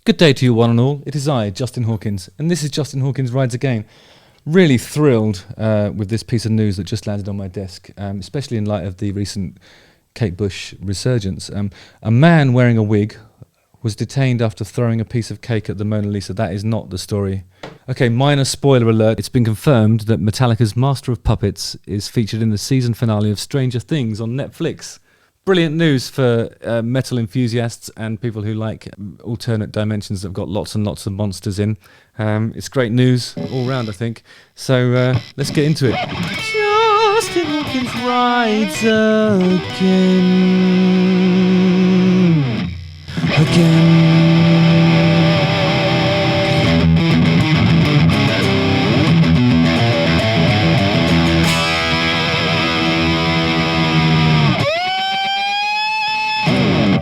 Good day to you one and all. It is I, Justin Hawkins, and this is Justin Hawkins Rides Again. Really thrilled with this piece of news that just landed on my desk, especially in light of the recent Kate Bush resurgence. A man wearing a wig was detained after throwing a piece of cake at the Mona Lisa. That is not the story. Okay, minor spoiler alert. It's been confirmed that Metallica's Master of Puppets is featured in the season finale of Stranger Things on Netflix. Brilliant news for metal enthusiasts and people who like alternate dimensions that have got lots and lots of monsters in. It's great news all round, I think. So let's get into it. Justin Hawkins rides again.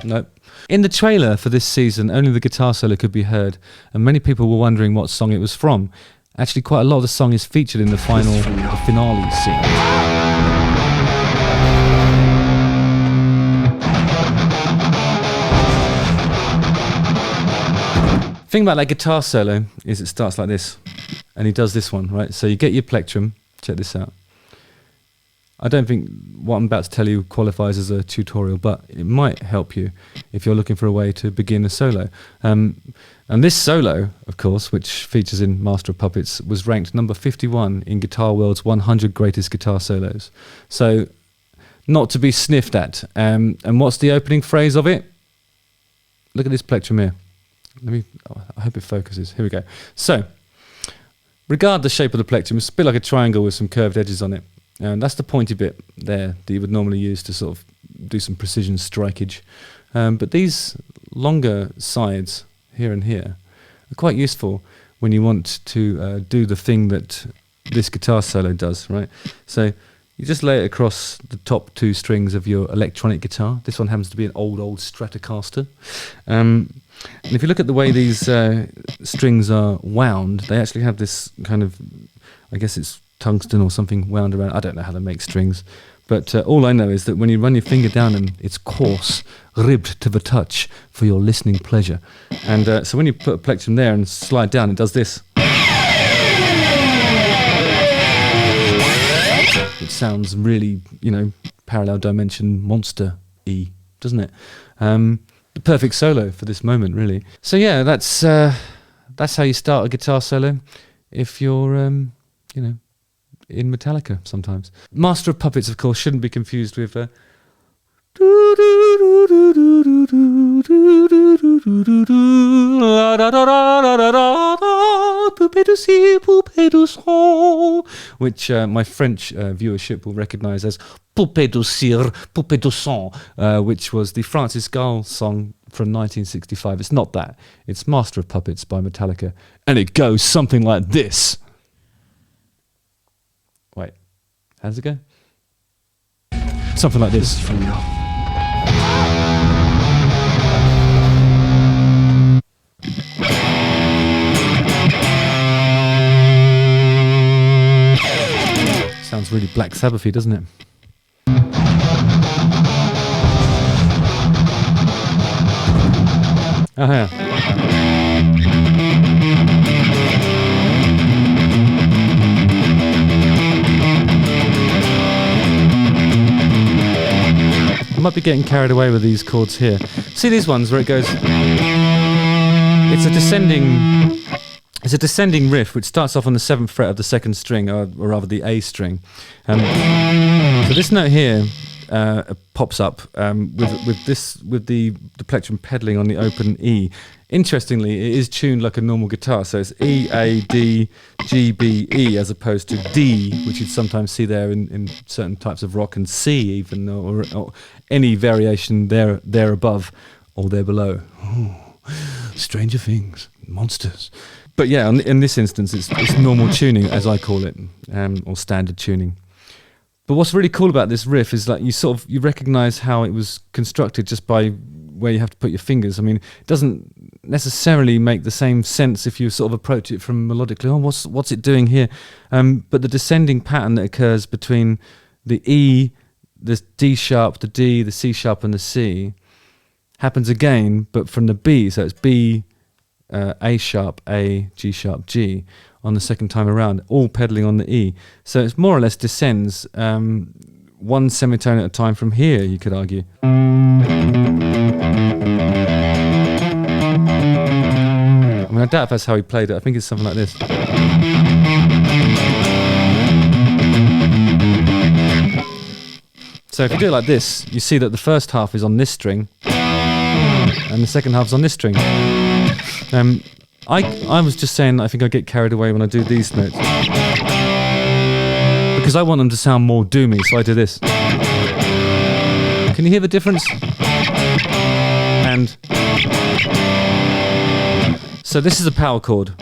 Nope. In the trailer for this season, only the guitar solo could be heard, and many people were wondering what song it was from. Actually, quite a lot of the song is featured in the finale scene. The thing about that guitar solo is it starts like this, and he does this one, right? So you get your plectrum, check this out. I don't think what I'm about to tell you qualifies as a tutorial, but it might help you if you're looking for a way to begin a solo. And this solo, of course, which features in Master of Puppets, was ranked number 51 in Guitar World's 100 Greatest Guitar Solos. So, not to be sniffed at. And what's the opening phrase of it? Look at this plectrum here. I hope it focuses. Here we go. So, regard the shape of the plectrum. It's a bit like a triangle with some curved edges on it. And that's the pointy bit there that you would normally use to sort of do some precision strikeage. But these longer sides here and here are quite useful when you want to do the thing that this guitar solo does, right? So you just lay it across the top two strings of your electronic guitar. This one happens to be an old Stratocaster. And if you look at the way these strings are wound, they actually have this kind of, I guess it's tungsten or something wound around. I don't know how they make strings, but all I know is that when you run your finger down them, it's coarse, ribbed to the touch for your listening pleasure. And so when you put a plectrum there and slide down, it does this. It sounds really, parallel dimension monster-y, doesn't it? The perfect solo for this moment, really. So yeah, that's how you start a guitar solo if you're, in Metallica sometimes. Master of Puppets, of course, shouldn't be confused with which my French viewership will recognise as Poupée de cire, Poupée de sang, which was the Francis Gall song from 1965. It's not that. It's Master of Puppets by Metallica, and it goes something like this. Wait, how does it go? Something like this. Sounds really Black Sabbathy, doesn't it? Oh, yeah. I might be getting carried away with these chords here. See these ones where it goes... It's a descending riff which starts off on the 7th fret of the 2nd string, or rather the A string. So this note here pops up with the plectrum pedaling on the open E. Interestingly, it is tuned like a normal guitar, so it's E, A, D, G, B, E, as opposed to D, which you'd sometimes see there in certain types of rock, and C even, or any variation there above or there below. Ooh, Stranger Things, monsters. But yeah, in this instance, it's normal tuning, as I call it, or standard tuning. But what's really cool about this riff is that you recognise how it was constructed just by where you have to put your fingers. I mean, it doesn't necessarily make the same sense if you sort of approach it from melodically. Oh, what's it doing here? But the descending pattern that occurs between the E, the D sharp, the D, the C sharp, and the C happens again, but from the B. So it's B, A sharp, A, G sharp, G on the second time around, all pedaling on the E. So it's more or less descends one semitone at a time from here, you could argue. I mean, I doubt if that's how he played it. I think it's something like this. So if you do it like this, you see that the first half is on this string and the second half is on this string. I was just saying I think I get carried away when I do these notes because I want them to sound more doomy, so I do this. Can you hear the difference? And so this is a power chord.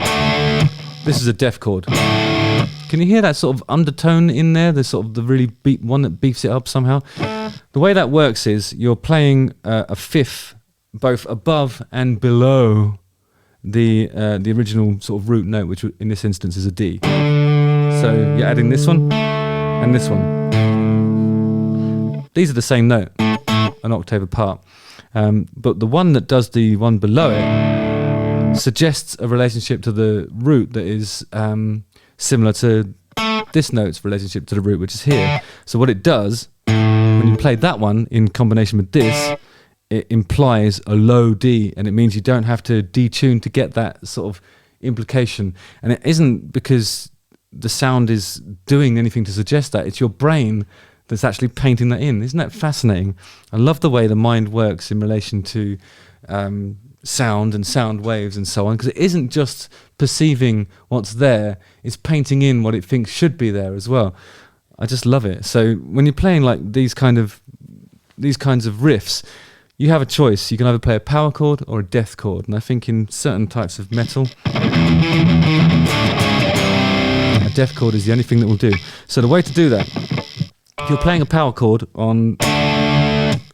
This is a def chord. Can you hear that sort of undertone in there? The sort of the really one that beefs it up somehow. The way that works is you're playing a fifth both above and below the original sort of root note, which in this instance is a D. So you're adding this one and this one. These are the same note, an octave apart. But the one that does the one below it suggests a relationship to the root that is similar to this note's relationship to the root, which is here. So what it does, when you play that one in combination with this, it implies a low D, and it means you don't have to detune to get that sort of implication. And it isn't because the sound is doing anything to suggest that. It's your brain that's actually painting that in. Isn't that fascinating? I love the way the mind works in relation to sound and sound waves and so on, because it isn't just perceiving what's there, it's painting in what it thinks should be there as well. I just love it. So when you're playing like these kinds of riffs, you have a choice. You can either play a power chord or a death chord, and I think in certain types of metal, a death chord is the only thing that will do. So the way to do that, if you're playing a power chord on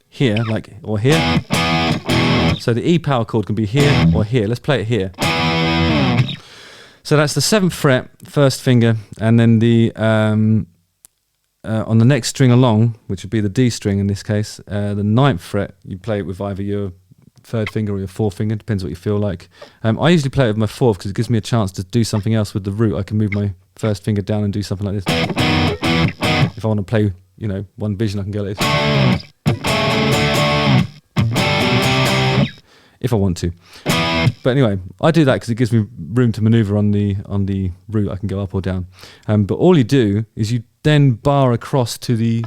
here, like, or here, so the E power chord can be here or here. Let's play it here. So that's the 7th fret, first finger, and then the on the next string along, which would be the D string in this case, the 9th fret, you play it with either your 3rd finger or your 4th finger, depends what you feel like. I usually play it with my 4th because it gives me a chance to do something else with the root. I can move my 1st finger down and do something like this. If I want to play, one vision, I can go like this. If I want to. But anyway, I do that because it gives me room to maneuver on the root. I can go up or down. But all you do is you then bar across to the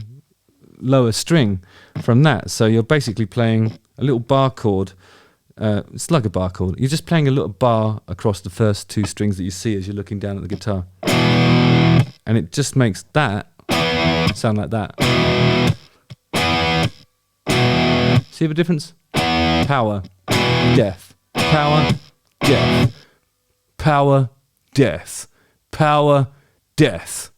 lower string from that. So you're basically playing a little bar chord. It's like a bar chord. You're just playing a little bar across the first 2 strings that you see as you're looking down at the guitar. And it just makes that sound like that. See the difference? Power, death, power, death, power, death, power, death.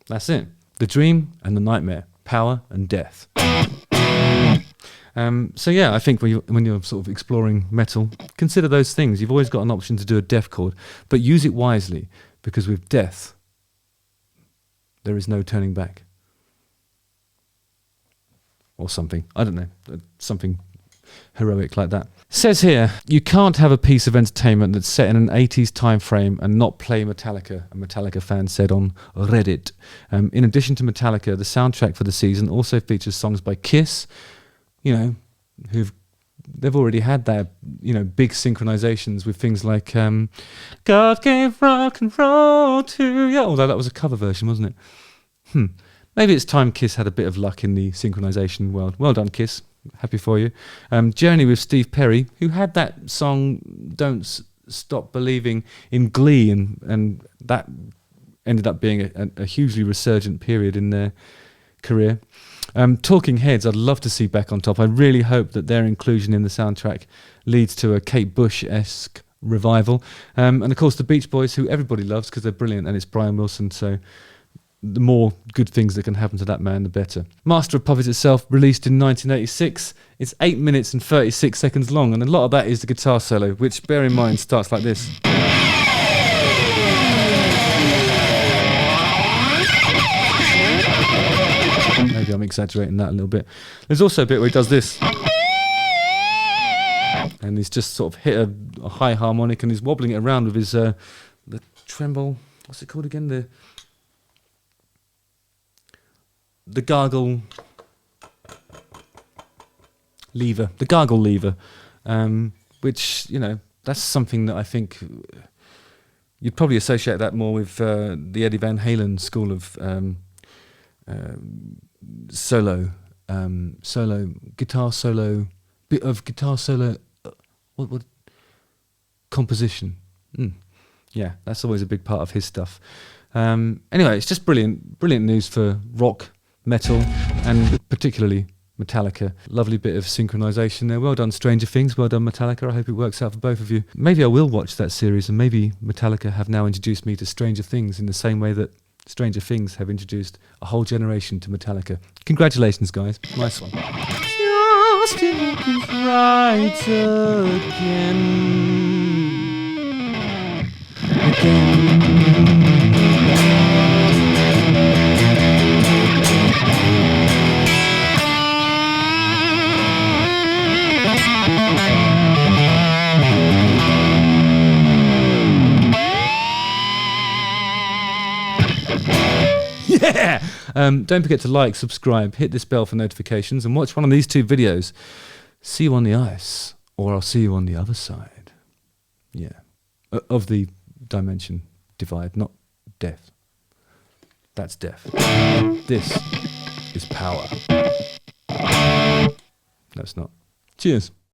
That's it. The dream and the nightmare. Power and death. So yeah, I think when you're sort of exploring metal, consider those things. You've always got an option to do a death chord, but use it wisely, because with death, there is no turning back. Or something. I don't know. Something heroic like that. Says here, you can't have a piece of entertainment that's set in an 80s time frame and not play Metallica, a Metallica fan said on Reddit. In addition to Metallica, the soundtrack for the season also features songs by Kiss, they've already had their, big synchronizations with things like God gave rock and roll to you. Although that was a cover version, wasn't it? Maybe it's time Kiss had a bit of luck in the synchronization world. Well done, Kiss. Happy for you. Journey with Steve Perry, who had that song Don't Stop Believing in Glee, and that ended up being a hugely resurgent period in their career. Talking Heads, I'd love to see back on top. I really hope that their inclusion in the soundtrack leads to a Kate Bush-esque revival. And of course the Beach Boys, who everybody loves because they're brilliant, and it's Brian Wilson, so the more good things that can happen to that man, the better. Master of Puppets itself, released in 1986. It's 8 minutes and 36 seconds long, and a lot of that is the guitar solo, which, bear in mind, starts like this. Maybe I'm exaggerating that a little bit. There's also a bit where he does this. And he's just sort of hit a high harmonic and he's wobbling it around with his the tremble. What's it called again? The gargle lever. The gargle lever, which, you know, that's something that I think you'd probably associate that more with the Eddie Van Halen school of solo, guitar solo, bit of guitar solo, what composition. Yeah, that's always a big part of his stuff. Anyway, it's just brilliant news for rock, metal, and particularly Metallica. Lovely bit of synchronization there. Well done, Stranger Things. Well done, Metallica. I hope it works out for both of you. Maybe I will watch that series, and maybe Metallica have now introduced me to Stranger Things in the same way that Stranger Things have introduced a whole generation to Metallica. Congratulations, guys. Nice one. Just right again. Yeah! Don't forget to like, subscribe, hit this bell for notifications, and watch one of these 2 videos. See you on the ice, or I'll see you on the other side. Yeah. Of the dimension divide, not death. That's death. This is power. No, it's not. Cheers.